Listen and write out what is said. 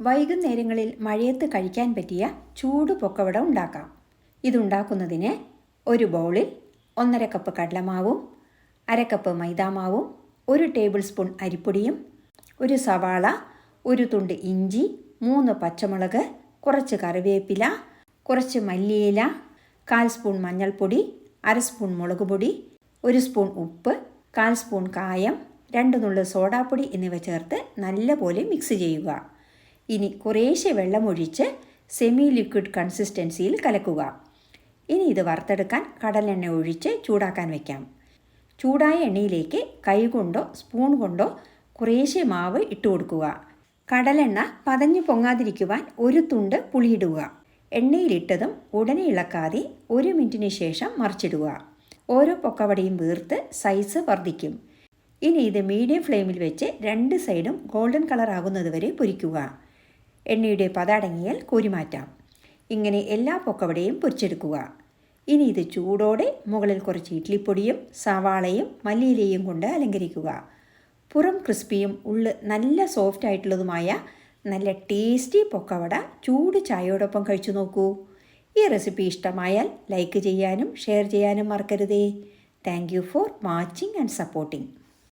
വൈകുന്നേരങ്ങളിൽ മഴയത്ത് കഴിക്കാൻ പറ്റിയ ചൂട് പൊക്കവട ഉണ്ടാക്കാം. ഇതുണ്ടാക്കുന്നതിന് ഒരു ബൗളിൽ 1.5 കപ്പ് കടലമാവും, 1/2 കപ്പ് മൈദാമാവും, 1 ടേബിൾ സ്പൂൺ അരിപ്പൊടിയും, ഒരു സവാള, ഒരു തുണ്ട് ഇഞ്ചി, 3 പച്ചമുളക്, കുറച്ച് കറിവേപ്പില, കുറച്ച് മല്ലിയില, 1/4 സ്പൂൺ മഞ്ഞൾപ്പൊടി, 1/2 സ്പൂൺ മുളക് പൊടി, 1 സ്പൂൺ ഉപ്പ്, 1/4 സ്പൂൺ കായം, 2 നുള്ള് സോഡാപ്പൊടി എന്നിവ ചേർത്ത് നല്ലപോലെ മിക്സ് ചെയ്യുക. ഇനി കുറേശ്ശെ വെള്ളമൊഴിച്ച് സെമി ലിക്വിഡ് കൺസിസ്റ്റൻസിയിൽ കലക്കുക. ഇനി ഇത് വറുത്തെടുക്കാൻ കടലെണ്ണ ഒഴിച്ച് ചൂടാക്കാൻ വയ്ക്കാം. ചൂടായ എണ്ണയിലേക്ക് കൈകൊണ്ടോ സ്പൂൺ കൊണ്ടോ കുറേശ്ശെ മാവ് ഇട്ട് കൊടുക്കുക. കടലെണ്ണ പതഞ്ഞു പൊങ്ങാതിരിക്കുവാൻ ഒരു തുണ്ട് പുളിയിടുക. എണ്ണയിലിട്ടതും ഉടനെ ഇളക്കാതെ 1 മിനിറ്റിന് ശേഷം മറിച്ചിടുക. ഓരോ പൊക്കവടയും വീർത്ത് സൈസ് വർദ്ധിക്കും. ഇനി ഇത് മീഡിയം ഫ്ലെയിമിൽ വെച്ച് 2 സൈഡും ഗോൾഡൻ കളർ ആകുന്നതുവരെ പൊരിക്കുക. എണ്ണയുടെ പതടങ്ങിയാൽ കോരിമാറ്റാം. ഇങ്ങനെ എല്ലാ പൊക്കവടയും പൊരിച്ചെടുക്കുക. ഇനി ഇത് ചൂടോടെ മുകളിൽ കുറച്ച് ഇഡ്ലിപ്പൊടിയും സവാളയും മല്ലിയിലയും കൊണ്ട് അലങ്കരിക്കുക. പുറം ക്രിസ്പിയും ഉള്ള് നല്ല സോഫ്റ്റ് ആയിട്ടുള്ളതുമായ നല്ല ടേസ്റ്റി പൊക്കവട ചൂട് ചായയോടൊപ്പം കഴിച്ചു നോക്കൂ. ഈ റെസിപ്പി ഇഷ്ടമായാൽ ലൈക്ക് ചെയ്യാനും ഷെയർ ചെയ്യാനും മറക്കരുതേ. Thank you for watching and supporting.